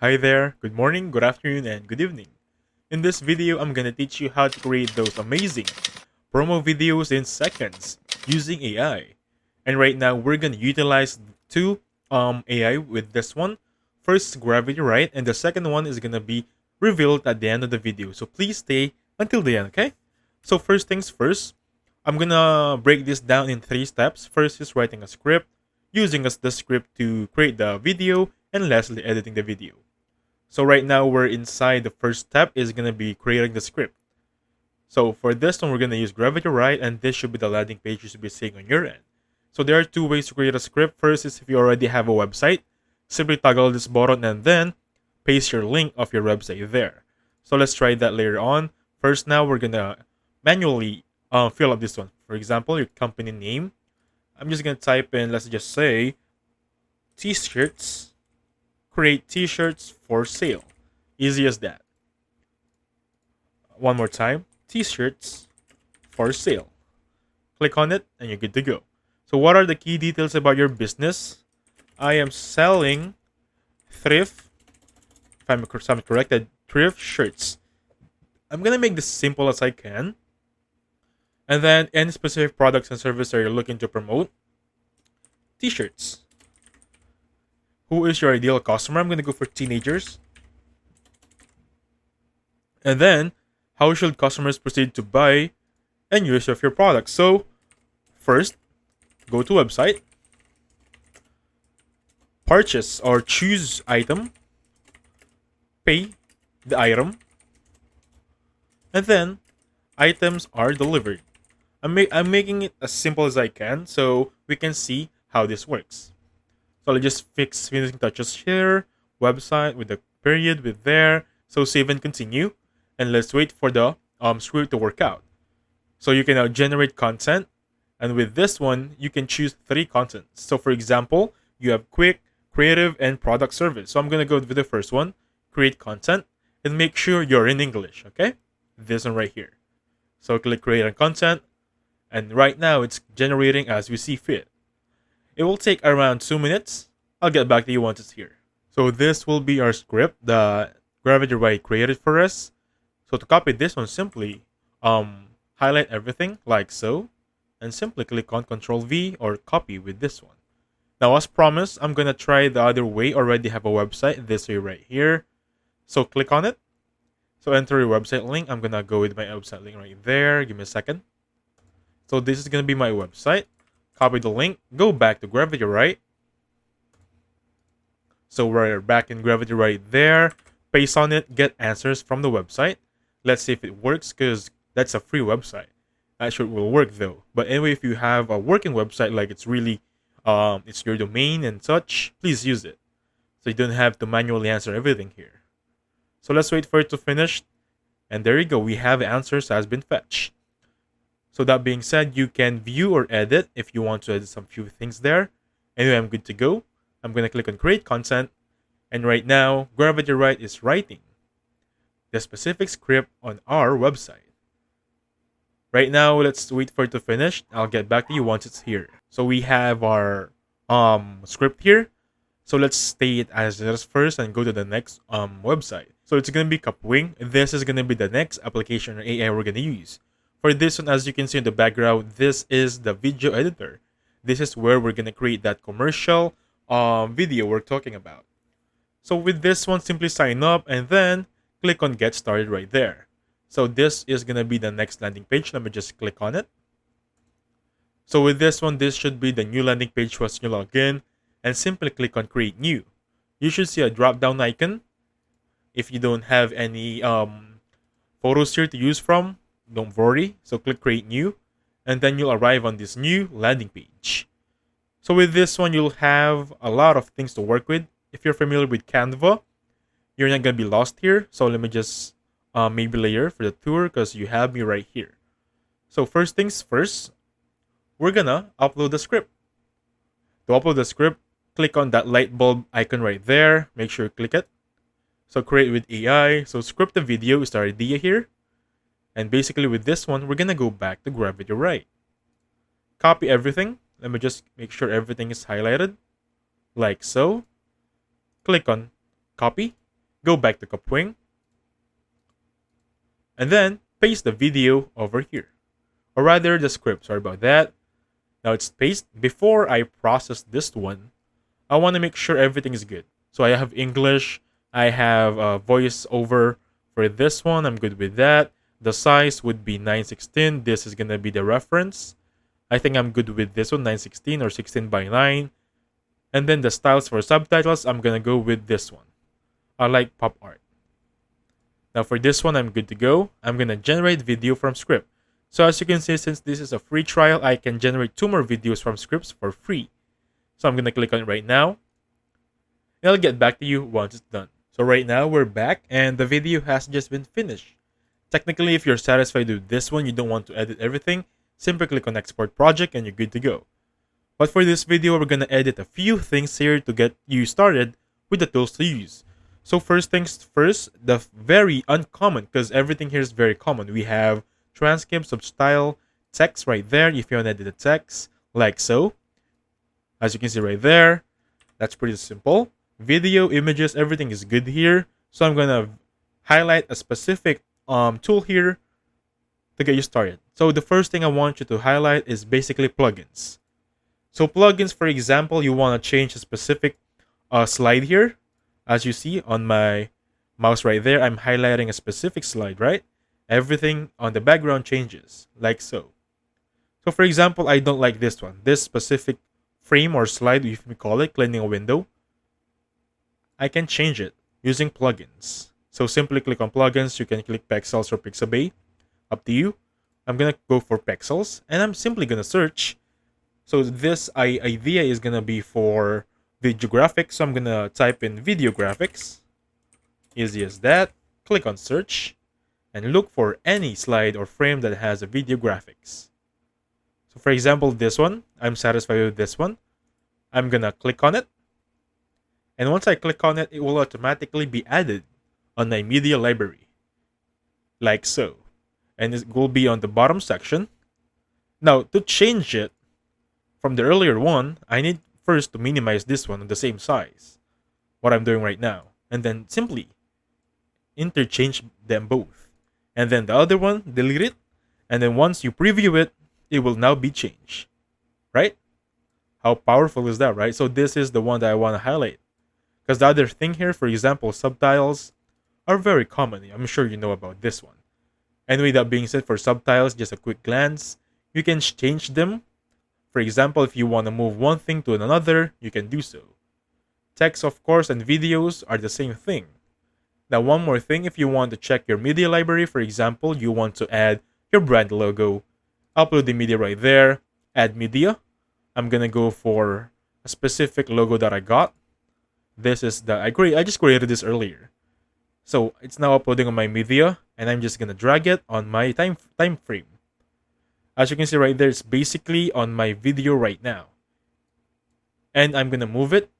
Hi there, good morning, good afternoon, and good evening. In this video, I'm gonna teach you how to create those amazing promo videos in seconds using AI. And right now, we're gonna utilize two AI with this one. First, GravityWrite, and the second one is gonna be revealed at the end of the video. So please stay until the end, okay? So first things first, I'm gonna break this down in 3 steps. First is writing a script, using as the script to create the video, and lastly, editing the video. So right now we're inside the first step is going to be creating the script. So for this one, we're going to use GravityWrite, and this should be the landing page you should be seeing on your end. So there are two ways to create a script. First is if you already have a website, simply toggle this button and then paste your link of your website there. So let's try that later on. First now we're going to manually fill up this one. For example, your company name. I'm just going to type in, let's just say, t-shirts. Create t-shirts for sale. Easy as that. One more time. T-shirts for sale. Click on it and you're good to go. So what are the key details about your business? I am selling thrift, if I'm corrected, thrift shirts. I'm going to make this simple as I can. And then any specific products and services that you're looking to promote. T-shirts. Who is your ideal customer? I'm going to go for teenagers. And then, how should customers proceed to buy and use of your products? So, first, go to website, purchase or choose item, pay the item, and then items are delivered. I'm making it as simple as I can so we can see how this works. So let's just fix finishing touches here, website with the period with there. So save and continue. And let's wait for the script to work out. So you can now generate content. And with this one, you can choose 3 contents. So for example, you have quick, creative, and product service. So I'm going to go with the first one, create content, and make sure you're in English, okay? This one right here. So click create on content. And right now, it's generating as we see fit. It will take around 2 minutes. I'll get back to you once it's here. So this will be our script that GravityWrite created for us. So to copy this one, simply highlight everything like so, and simply click on Ctrl V or copy with this one. Now as promised, I'm gonna try the other way. Already have a website this way right here. So click on it. So enter your website link. I'm gonna go with my website link right there. Give me a second. So this is gonna be my website. Copy the link, go back to GravityWrite. So we're back in GravityWrite there. Paste on it, get answers from the website. Let's see if it works because that's a free website. That sure will work though. But anyway, if you have a working website, like it's really, it's your domain and such, please use it. So you don't have to manually answer everything here. So let's wait for it to finish. And there you go, we have answers has been fetched. So that being said, you can view or edit if you want to edit some few things there. Anyway, I'm good to go. I'm going to click on create content. And right now, GravityWrite is writing the specific script on our website. Right now, let's wait for it to finish. I'll get back to you once it's here. So we have our script here. So let's stay it as this first and go to the next website. So it's going to be Kapwing. This is going to be the next application or AI we're going to use. For this one, as you can see in the background, this is the video editor. This is where we're going to create that commercial video we're talking about. So with this one, simply sign up and then click on get started right there. So this is going to be the next landing page. Let me just click on it. So with this one, this should be the new landing page once you log in and simply click on create new. You should see a drop down icon. If you don't have any photos here to use from, don't worry. So click create new and then you'll arrive on this new landing page. So with this one, you'll have a lot of things to work with. If you're familiar with Canva, you're not going to be lost here. So let me just maybe layer for the tour because you have me right here. So first things first, we're going to upload the script. To upload the script, click on that light bulb icon right there. Make sure you click it. So create with AI. So script the video is our idea here. And basically with this one, we're going to go back to GravityWrite. Copy everything. Let me just make sure everything is highlighted. Like so. Click on copy. go back to Kapwing, and then paste the video over here. Or rather, the script. Sorry about that. Now it's pasted. Before I process this one, I want to make sure everything is good. So I have English. I have voiceover for this one. I'm good with that. The size would be 916. This is going to be the reference. I think I'm good with this one, 916 or 16 by 9. And then the styles for subtitles, I'm going to go with this one. I like pop art. Now for this one, I'm good to go. I'm going to generate video from script. So as you can see, since this is a free trial, I can generate 2 more videos from scripts for free. So I'm going to click on it right now. And I'll get back to you once it's done. So right now, we're back and the video has just been finished. Technically, if you're satisfied with this one, you don't want to edit everything, simply click on export project and you're good to go. But for this video, we're going to edit a few things here to get you started with the tools to use. So first things first, the very uncommon, because everything here is very common. We have transcript, substyle, text right there. If you want to edit the text, like so. As you can see right there, that's pretty simple. Video, images, everything is good here. So I'm going to highlight a specific tool here to get you started. So the first thing I want you to highlight is basically plugins. So plugins, for example, you want to change a specific slide here. As you see on my mouse right there, I'm highlighting a specific slide, right? Everything on the background changes, like so. So for example, I don't like this one. This specific frame or slide, if we call it, cleaning a window. I can change it using plugins. So simply click on plugins. You can click Pexels or Pixabay. Up to you. I'm going to go for Pexels. And I'm simply going to search. So this idea is going to be for video graphics. So I'm going to type in video graphics. Easy as that. Click on search. And look for any slide or frame that has a video graphics. So for example, this one. I'm satisfied with this one. I'm going to click on it. And once I click on it, it will automatically be added on my media library. Like so. And it will be on the bottom section. Now, to change it from the earlier one, I need first to minimize this one on the same size. What I'm doing right now. And then simply interchange them both. And then the other one, delete it. And then once you preview it, it will now be changed. Right? How powerful is that, right? So this is the one that I want to highlight. Because the other thing here, for example, subtitles are very common. I'm sure you know about this one. Anyway, that being said, for subtitles, just a quick glance, you can change them. For example, if you want to move one thing to another, you can do so. Text, of course, and videos are the same thing. Now, one more thing, if you want to check your media library, for example, you want to add your brand logo, upload the media right there, add media. I'm going to go for a specific logo that I got. This is the, I just created this earlier. So it's now uploading on my media, and I'm just going to drag it on my time frame. As you can see right there, it's basically on my video right now. And I'm going to move it.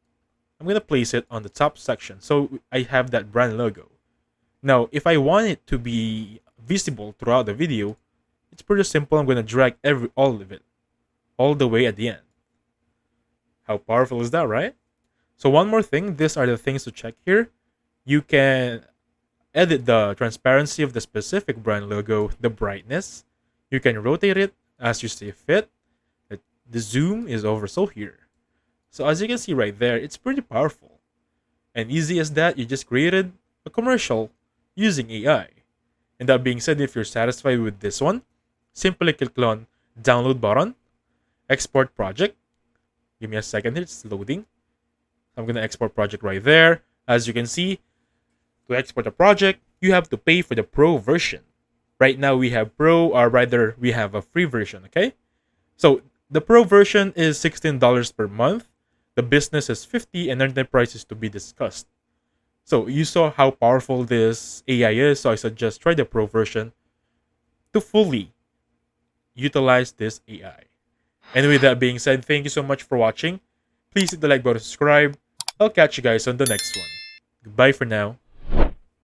I'm going to place it on the top section. So I have that brand logo. Now, if I want it to be visible throughout the video, it's pretty simple. I'm going to drag all of it, all the way at the end. How powerful is that, right? So one more thing, these are the things to check here. You can edit the transparency of the specific brand logo, the brightness. You can rotate it as you see fit. The zoom is also here. So as you can see right there, it's pretty powerful. And easy as that, you just created a commercial using AI. And that being said, if you're satisfied with this one, simply click on download button, export project. Give me a second here, it's loading. I'm going to export project right there. As you can see, to export a project, you have to pay for the pro version. Right now we have pro, or rather we have a free version, okay? So the pro version is $16 per month. The business is $50 and enterprise is to be discussed. So you saw how powerful this AI is. So I suggest try the pro version to fully utilize this AI. And with that being said, thank you so much for watching. Please hit the like button, subscribe. I'll catch you guys on the next one. Goodbye for now.